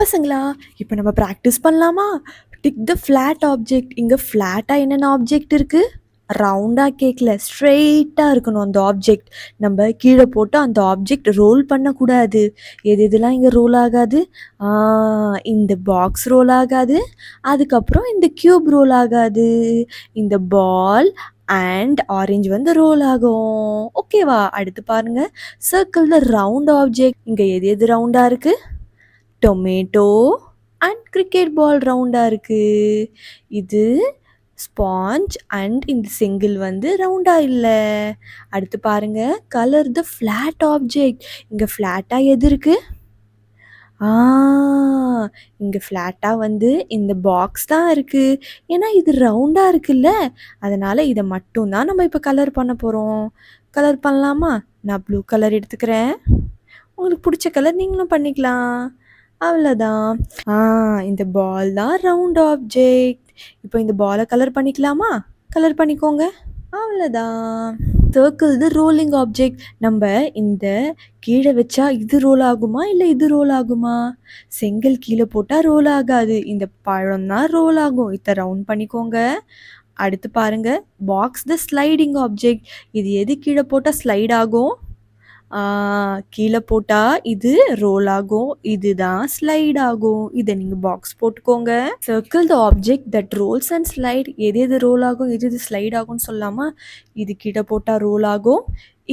பசங்களா, இப்போ நம்ம பிராக்டிஸ் பண்ணலாமா? டிக் த ஃப்ளாட் ஆப்ஜெக்ட். இங்க ஃப்ளாட்டா என்னென்ன ஆப்ஜெக்ட் இருக்கு? ரவுண்டா கேட்கல, ஸ்ட்ரெயிட்டா இருக்கணும் அந்த ஆப்ஜெக்ட். நம்ம கீழே போட்டு அந்த ஆப்ஜெக்ட் ரோல் பண்ணக்கூடாது. எது எதெல்லாம் இங்கே ரோல் ஆகாது? இந்த பாக்ஸ் ரோல் ஆகாது. அதுக்கப்புறம் இந்த கியூப் ரோல் ஆகாது. இந்த பால் அண்ட் ஆரஞ்சு வந்து ரோல் ஆகும். ஓகேவா? அடுத்து பாருங்க, சர்க்கிள் த ரவுண்ட் ஆப்ஜெக்ட். இங்கே எது எது ரவுண்டா இருக்கு? டொமேட்டோ அண்ட் கிரிக்கெட் பால் ரவுண்டாக இருக்குது. இது ஸ்பாஞ்ச் அண்ட் இந்த செங்கில் வந்து ரவுண்டாக இல்லை. அடுத்து பாருங்க, கலர் த ஃப்ளாட் ஆப்ஜெக்ட். இங்கே ஃப்ளாட்டாக எது இருக்குது? இங்கே ஃப்ளாட்டாக வந்து இந்த பாக்ஸ் தான் இருக்குது. ஏன்னா இது ரவுண்டாக இருக்குல்ல, அதனால் இதை மட்டும்தான் நம்ம இப்போ கலர் பண்ண போகிறோம். கலர் பண்ணலாமா? நான் ப்ளூ கலர் எடுத்துக்கிறேன். உங்களுக்கு பிடிச்ச கலர் நீங்களும் பண்ணிக்கலாம். அவ்வளோதான். இந்த பால் தான் ரவுண்ட் ஆப்ஜெக்ட். இப்போ இந்த பாலை கலர் பண்ணிக்கலாமா? கலர் பண்ணிக்கோங்க. அவ்வளோதான். சர்க்கிள் த ரோலிங் ஆப்ஜெக்ட். நம்ம இந்த கீழே வச்சா இது ரோல் ஆகுமா இல்லை இது ரோல் ஆகுமா? செங்கல் கீழே போட்டால் ரோல் ஆகாது, இந்த பழம் தான் ரோல் ஆகும். இதை ரவுண்ட் பண்ணிக்கோங்க. அடுத்து பாருங்க, பாக்ஸ் த ஸ்லைடிங் ஆப்ஜெக்ட். இது எது கீழே போட்டால் ஸ்லைட் ஆகும்? கீழே போட்டால் இது ரோல் ஆகும், இதுதான் ஸ்லைட் ஆகும். இதை நீங்கள் பாக்ஸ் போட்டுக்கோங்க. Circle the object that rolls and slide. எது எது ரோல் ஆகும், எது எது ஸ்லைட் ஆகும்னு சொல்லாமா? இது கீழே போட்டால் ரோல் ஆகும்,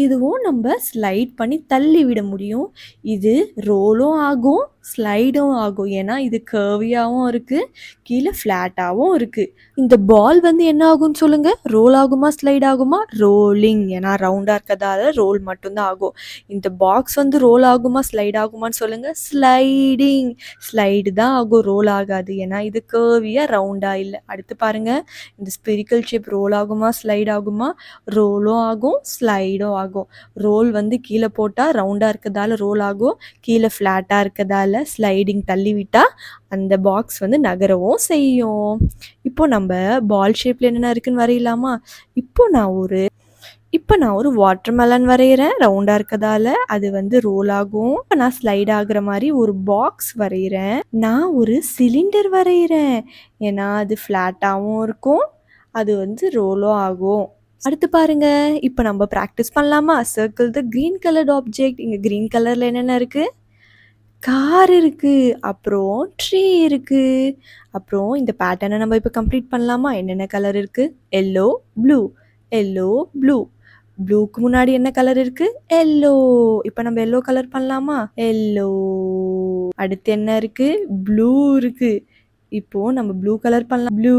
இதுவும் நம்ம ஸ்லைட் பண்ணி தள்ளி விட முடியும். இது ரோலும் ஆகும், ஸ்லைடும் ஆகும். ஏன்னா இது கர்வியாகவும் இருக்குது, கீழே ஃப்ளாட்டாகவும் இருக்குது. இந்த பால் வந்து என்ன ஆகும்னு சொல்லுங்கள்? ரோல் ஆகுமா ஸ்லைட் ஆகுமா? ரோலிங். ஏன்னா ரவுண்டாக இருக்கிறதால ரோல் மட்டும்தான் ஆகும். இந்த பாக்ஸ் வந்து ரோல் ஆகுமா ஸ்லைட் ஆகுமான்னு சொல்லுங்கள்? ஸ்லைடிங். ஸ்லைடு தான் ஆகும், ரோல் ஆகாது. ஏன்னா இது கர்வியாக ரவுண்டாக இல்லை. அடுத்து பாருங்கள், இந்த ஸ்பெரிக்கல் ஷேப் ரோல் ஆகுமா ஸ்லைட் ஆகுமா? ரோலும் ஆகும், ஸ்லைடும் ஆகும். ரோல் வந்து கீழே போட்டால் ரவுண்டாக இருக்கிறதால ரோல் ஆகும், கீழே ஃப்ளாட்டாக இருக்கிறதால ஸ்லைடிங் தள்ளி விட்டால் அந்த பாக்ஸ் வந்து நகரவும் செய்யும். இப்போ நம்ம பால் ஷேப்பில் என்னென்ன இருக்குன்னு வரையலாமா? இப்போ நான் ஒரு வாட்டர்மெலன் வரைகிறேன். ரவுண்டாக இருக்கிறதால அது வந்து ரோல் ஆகும். நான் ஸ்லைட் ஆகுற மாதிரி ஒரு பாக்ஸ் வரைகிறேன். நான் ஒரு சிலிண்டர் வரைகிறேன். ஏன்னா அது ஃப்ளாட்டாகவும் இருக்கும், அது வந்து ரோலும் ஆகும். அடுத்து பாருங்க, இப்போ நம்ம ப்ராக்டிஸ் பண்ணலாமா? சர்க்கிள் த க்ரீன் கலர்ட் ஆப்ஜெக்ட். இங்கே க்ரீன் கலரில் என்னென்ன இருக்குது? கார் இருக்குது, அப்புறம் ட்ரீ இருக்குது. அப்புறம் இந்த பேட்டர்னை நம்ம இப்போ கம்ப்ளீட் பண்ணலாமா? என்னென்ன கலர் இருக்குது? Yellow blue, yellow blue. ப்ளூக்கு முன்னாடி என்ன கலர் இருக்குது? எல்லோ. இப்போ நம்ம எல்லோ கலர் பண்ணலாமா? எல்லோ. அடுத்து என்ன இருக்குது? ப்ளூ இருக்குது. இப்போ நம்ம ப்ளூ கலர் பண்ணலாம். ப்ளூ.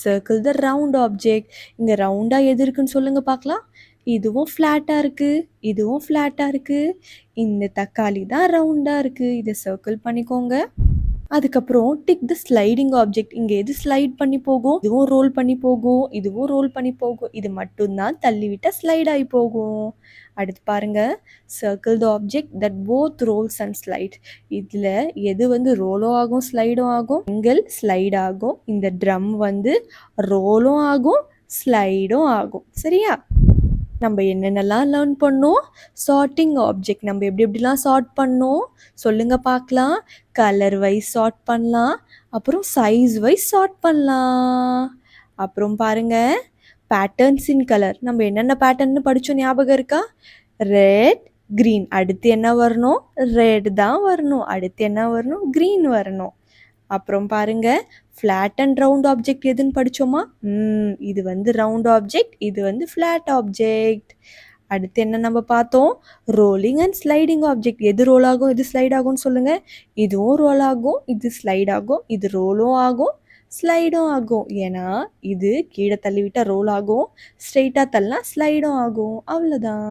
சர்க்கிள் த ரவுண்ட் ஆப்ஜெக்ட். இங்கே ரவுண்டாக எது இருக்குன்னு சொல்லுங்க பார்க்கலாம். இதுவும் ஃப்ளாட்டாக இருக்குது, இதுவும் ஃப்ளாட்டாக இருக்குது. இந்த தக்காளி தான் ரவுண்டாக இருக்குது. இதை சர்க்கிள் பண்ணிக்கோங்க. அதுக்கப்புறம் டிக் த ஸ்லைடிங் ஆப்ஜெக்ட். இங்கே எது ஸ்லைட் பண்ணி போகும்? இதுவும் ரோல் பண்ணி போகும், இதுவும் ரோல் பண்ணி போகும். இது மட்டும்தான் தள்ளிவிட்டால் ஸ்லைட் ஆகி போகும். அடுத்து பாருங்க, circle the object that both rolls and slide. இதில் எது வந்து ரோலும் ஆகும் ஸ்லைடும் ஆகும்? செங்கல் ஸ்லைட் ஆகும், இந்த ட்ரம் வந்து ரோலும் ஆகும் ஸ்லைடும் ஆகும். சரியா? நம்ம என்னென்னலாம் லேர்ன் பண்ணோம்? சார்ட்டிங் ஆப்ஜெக்ட் நம்ம எப்படி எப்படிலாம் சார்ட் பண்ணோம் சொல்லுங்க பார்க்கலாம். கலர் வைஸ் சார்ட் பண்ணலாம், அப்புறம் சைஸ் வைஸ் சார்ட் பண்ணலாம். அப்புறம் பாருங்க, பேட்டர்ன்ஸ் இன் கலர். நம்ம என்னென்ன பேட்டர்ன்னு படித்தோம் ஞாபகம் இருக்கா? Red green. அடுத்து என்ன வரணும்? ரெட் தான் வரணும். அடுத்து என்ன வரணும்? க்ரீன் வரணும். அப்புறம் பாருங்க, ஃப்ளாட் அண்ட் ரவுண்ட் ஆப்ஜெக்ட் எதுன்னு படித்தோமா? இது வந்து ரவுண்ட் ஆப்ஜெக்ட், இது வந்து ஃப்ளாட் ஆப்ஜெக்ட். அடுத்து என்ன நம்ம பார்த்தோம்? Rolling and sliding object. எது ரோல் ஆகும், எது ஸ்லைட் ஆகும்னு சொல்லுங்க. இதுவும் ரோல் ஆகும், இது ஸ்லைட் ஆகும், இது ரோலும் ஆகும் ஸ்லைடும் ஆகும். ஏன்னா இது கீழே தள்ளிவிட்டால் ரோல் ஆகும், ஸ்ட்ரெயிட்டாக தள்ளினா ஸ்லைடும் ஆகும். அவ்வளோதான்.